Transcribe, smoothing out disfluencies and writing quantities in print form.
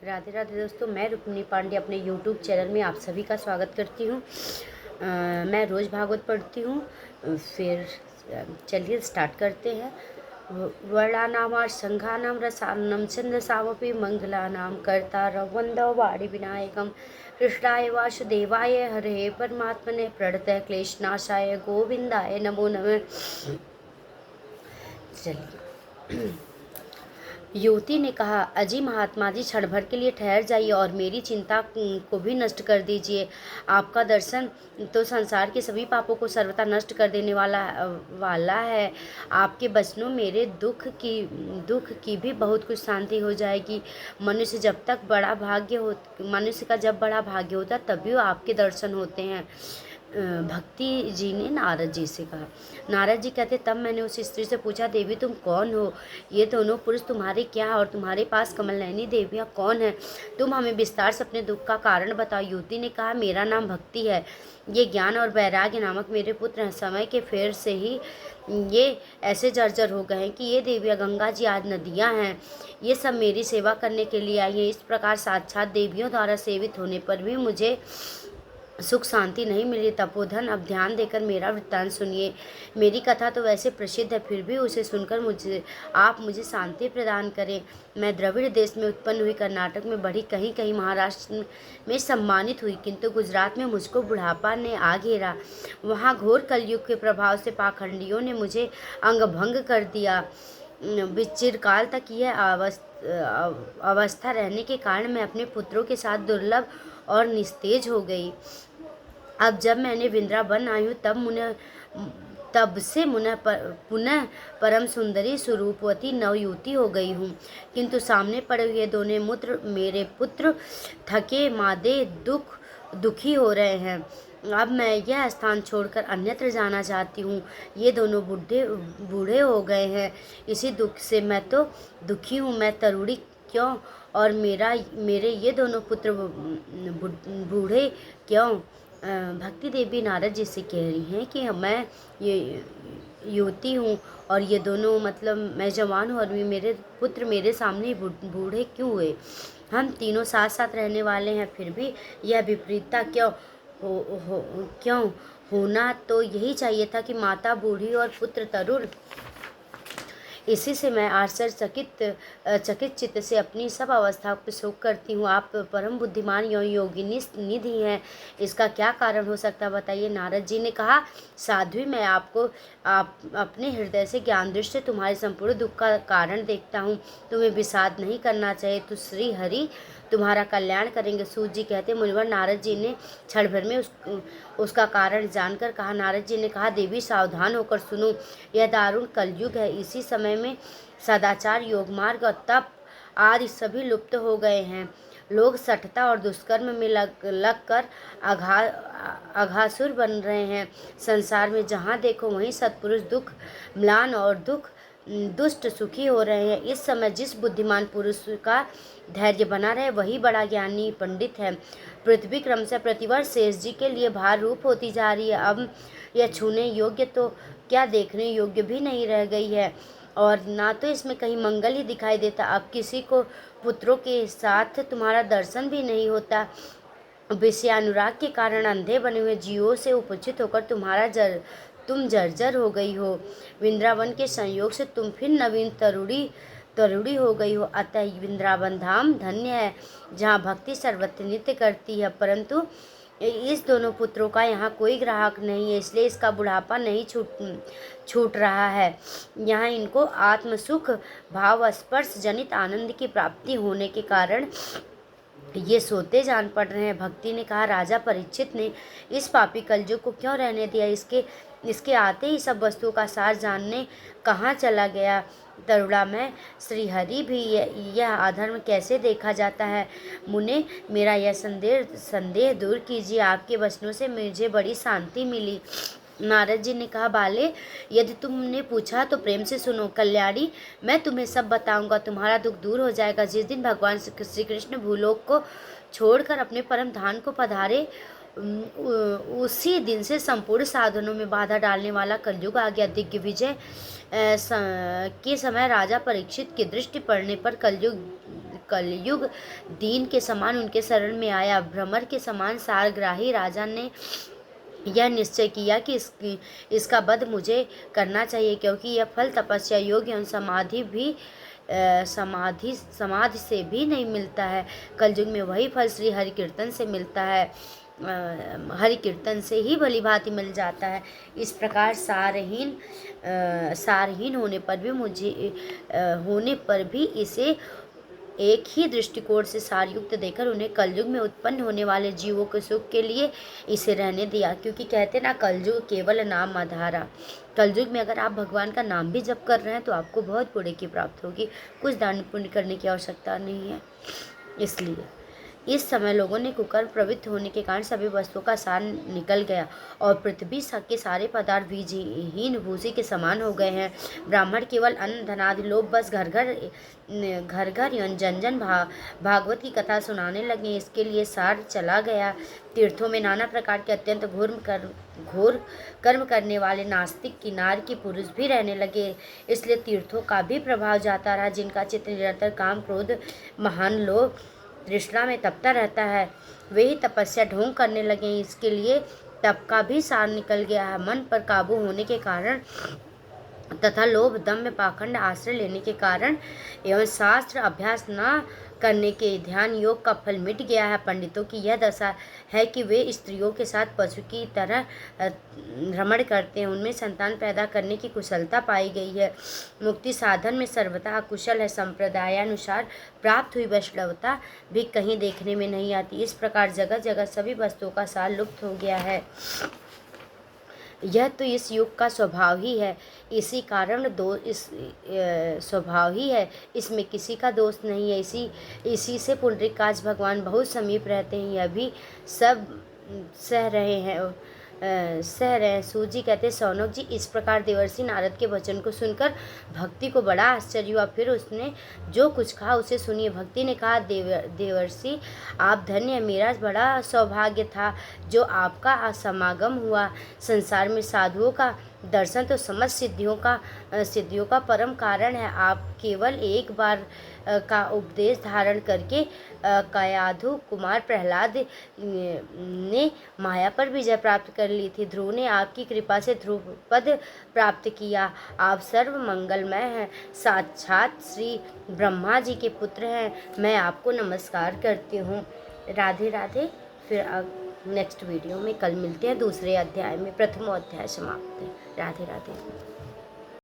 राधे राधे दोस्तों, मैं रुक्मिणी पांडे अपने यूट्यूब चैनल में आप सभी का स्वागत करती हूँ। मैं रोज़ भागवत पढ़ती हूँ। फिर चलिए स्टार्ट करते हैं। वर्णानाम संघानाम रसानम छंदसामपि मंगलानाम कर्तारं वन्दे वाणी विनायकं कृष्णाय वासुदेवाय हरे परमात्मने प्रणतः क्लेशनाशाय गोविंदाय नमो नमः। चलिए। युवती ने कहा, अजी महात्मा जी, क्षण भर के लिए ठहर जाइए और मेरी चिंता को भी नष्ट कर दीजिए। आपका दर्शन तो संसार के सभी पापों को सर्वथा नष्ट कर देने वाला है। आपके वचनों मेरे दुख की भी बहुत कुछ शांति हो जाएगी। मनुष्य का जब बड़ा भाग्य होता तभी वो आपके दर्शन होते हैं। भक्ति जी ने नारद जी से कहा। नारद जी कहते, तब मैंने उस स्त्री से पूछा, देवी तुम कौन हो? ये दोनों पुरुष तुम्हारे क्या और तुम्हारे पास कमलनयनी देवियाँ कौन है? तुम हमें विस्तार से अपने दुख का कारण बताओ। युवती ने कहा, मेरा नाम भक्ति है। ये ज्ञान और वैराग्य नामक मेरे पुत्र हैं। समय के फेर से ही ये ऐसे जर्जर हो गए हैं कि ये देवियाँ गंगा जी आज नदियाँ हैं। ये सब मेरी सेवा करने के लिए आई हैं। इस प्रकार साक्षात देवियों द्वारा सेवित होने पर भी मुझे सुख शांति नहीं मिली। तपोधन, अब ध्यान देकर मेरा वृत्तांत सुनिए। मेरी कथा तो वैसे प्रसिद्ध है, फिर भी उसे सुनकर आप मुझे शांति प्रदान करें। मैं द्रविड़ देश में उत्पन्न हुई, कर्नाटक में बढ़ी, कहीं कहीं महाराष्ट्र में सम्मानित हुई, किंतु गुजरात में मुझको बुढ़ापा ने आ घेरा। वहाँ घोर कलयुग के प्रभाव से पाखंडियों ने मुझे अंगभंग कर दिया। चिरकाल तक यह अवस्था रहने के कारण मैं अपने पुत्रों के साथ दुर्लभ और निस्तेज हो गई। अब जब मैंने वृंदावन आई हूँ तब से पुनः परम सुंदरी स्वरूपवती नवयुवती हो गई हूँ, किंतु सामने पड़े हुए दोनों मेरे पुत्र थके मादे दुखी हो रहे हैं। अब मैं यह स्थान छोड़कर अन्यत्र जाना चाहती हूँ। ये दोनों बूढ़े हो गए हैं। इसी दुख से मैं तो दुखी हूँ। मैं तरुणी क्यों और मेरे ये दोनों पुत्र बूढ़े क्यों? भक्ति देवी नारद जी से कह रही हैं कि मैं ये युवती हूँ और ये दोनों मतलब मैं जवान हूँ और मेरे पुत्र मेरे सामने बूढ़े क्यों हुए? हम तीनों साथ साथ रहने वाले हैं, फिर भी यह विपरीतता क्यों? होना तो यही चाहिए था कि माता बूढ़ी और पुत्र तरुण। इसी से मैं चकित चित्त से अपनी सब अवस्था पर शोक करती हूँ। आप परम बुद्धिमान योगिनी निधि हैं, इसका क्या कारण हो सकता है, बताइए। नारद जी ने कहा, साध्वी, मैं आप अपने हृदय से ज्ञान दृष्टि से तुम्हारे संपूर्ण दुख का कारण देखता हूँ। तुम्हें विषाद नहीं करना चाहिए, तो श्री हरि तुम्हारा कल्याण करेंगे। सूत जी कहते, मुनिवर, नारद जी ने क्षण भर में उसका कारण जानकर कहा। नारद जी ने कहा, देवी सावधान होकर सुनो, यह दारुण कलयुग है। इसी समय में सदाचार, योग मार्ग और तप आदि सभी लुप्त हो गए हैं। लोग सठता और दुष्कर्म में लग कर अघासुर बन रहे हैं। संसार में जहाँ देखो वहीं सत्पुरुष दुख म्लान और दुष्ट सुखी हो रहे हैं। इस समय जिस बुद्धिमान पुरुष का धैर्य बना रहे वही बड़ा ज्ञानी पंडित है। पृथ्वी क्रमशः प्रतिवर्ष शेष जी के लिए भार रूप होती जा रही है। अब यह छूने योग्य तो क्या देखने योग्य भी नहीं रह गई है, और ना तो इसमें कहीं मंगल ही दिखाई देता। अब किसी को पुत्रों के साथ तुम्हारा दर्शन भी नहीं होता। विषयानुराग के कारण अंधे बने हुए जीवों से उपचित होकर तुम जर्जर हो गई हो। वृंदावन के संयोग से तुम फिर नवीन तरुणी हो गई हो। अतः वृंदावन धाम धन्य है, जहाँ भक्ति सर्वत्र नृत्य करती है। परंतु इस दोनों पुत्रों का यहाँ कोई ग्राहक नहीं है, इसलिए इसका बुढ़ापा नहीं छूट रहा है। यहाँ इनको आत्मसुख भाव स्पर्श जनित आनंद की प्राप्ति होने के कारण ये सोते जान पड़ रहे हैं। भक्ति ने कहा, राजा परीक्षित ने इस पापी कलयुग को क्यों रहने दिया? इसके आते ही सब वस्तुओं का सार जानने कहाँ चला गया? तरुणा में श्रीहरि भी यह अधर्म कैसे देखा जाता है? मुने, मेरा यह संदेह दूर कीजिए। आपके वचनों से मुझे बड़ी शांति मिली। नारद जी ने कहा, बाले, यदि तुमने पूछा तो प्रेम से सुनो। कल्याणी, मैं तुम्हें सब बताऊंगा, तुम्हारा दुख दूर हो जाएगा। जिस दिन भगवान श्री कृष्ण भूलोक को छोड़कर अपने परम धाम को पधारे, उसी दिन से संपूर्ण साधनों में बाधा डालने वाला कलयुग आ गया। दिग्विजय के समय राजा परीक्षित की दृष्टि पड़ने पर कलयुग दीन के समान उनके शरण में आया। भ्रमर के समान सारग्राही राजा ने यह निश्चय किया कि इसका वध मुझे करना चाहिए, क्योंकि यह फल तपस्या, योग एवं समाधि से भी नहीं मिलता है। कलयुग में वही फल श्री हरि कीर्तन से मिलता है। हरि कीर्तन से ही भली भांति मिल जाता है। इस प्रकार सारहीन होने पर भी इसे एक ही दृष्टिकोण से सारयुक्त देकर उन्हें कलयुग में उत्पन्न होने वाले जीवों के सुख के लिए इसे रहने दिया। क्योंकि कहते ना, कलयुग केवल नाम आधारा। कलयुग में अगर आप भगवान का नाम भी जप कर रहे हैं तो आपको बहुत पुण्य की प्राप्ति होगी, कुछ दान पुण्य करने की आवश्यकता नहीं है। इसलिए इस समय लोगों ने कुकर्म प्रवृत्त होने के कारण सभी वस्तुओं का सार निकल गया और पृथ्वी के सारे पदार्थ बीजहीन भूसी के समान हो गए हैं। ब्राह्मण केवल अन्न धनादि लोभ बस घर घर एवं जन भागवत की कथा सुनाने लगे। इसके लिए सार चला गया। तीर्थों में नाना प्रकार के अत्यंत घोर कर्म करने वाले नास्तिक किनार के पुरुष भी रहने लगे। इसलिए तीर्थों का भी प्रभाव जाता रहा। जिनका चित्त निरंतर काम क्रोध महान लोभ तृष्णा में तपता रहता है, वे ही तपस्या ढोंग करने लगे। इसके लिए तप का भी सार निकल गया है। मन पर काबू होने के कारण तथा लोभ दम्भ पाखंड आश्रय लेने के कारण एवं शास्त्र अभ्यास न करने के ध्यान योग का फल मिट गया है। पंडितों की यह दशा है कि वे स्त्रियों के साथ पशु की तरह भ्रमण करते हैं। उनमें संतान पैदा करने की कुशलता पाई गई है। मुक्ति साधन में सर्वथा अकुशल है। संप्रदायानुसार प्राप्त हुई वैष्णवता भी कहीं देखने में नहीं आती। इस प्रकार जगह जगह सभी वस्तुओं का सार लुप्त हो गया है। यह तो इस युग का स्वभाव ही है। इसी कारण स्वभाव ही है, इसमें किसी का दोष नहीं है। इसी से पुंडरीकाक्ष भगवान बहुत समीप रहते हैं। यह भी सब सह रहे हैं। सूजी कहते, सौनक जी, इस प्रकार देवर्षि नारद के वचन को सुनकर भक्ति को बड़ा आश्चर्य हुआ। फिर उसने जो कुछ कहा उसे सुनिए। भक्ति ने कहा, देवर्षि आप धन्य हैं। मेरा बड़ा सौभाग्य था जो आपका समागम हुआ। संसार में साधुओं का दर्शन तो समस्त सिद्धियों का परम कारण है। आप केवल एक बार का उपदेश धारण करके कयाधु कुमार प्रहलाद ने माया पर विजय प्राप्त कर ली थी। ध्रुव ने आपकी कृपा से ध्रुव पद प्राप्त किया। आप सर्व मंगलमय हैं, साक्षात श्री ब्रह्मा जी के पुत्र हैं। मैं आपको नमस्कार करती हूँ। राधे राधे। फिर नेक्स्ट वीडियो में कल मिलते हैं। दूसरे अध्याय में प्रथम अध्याय समाप्त है। राधे राधे।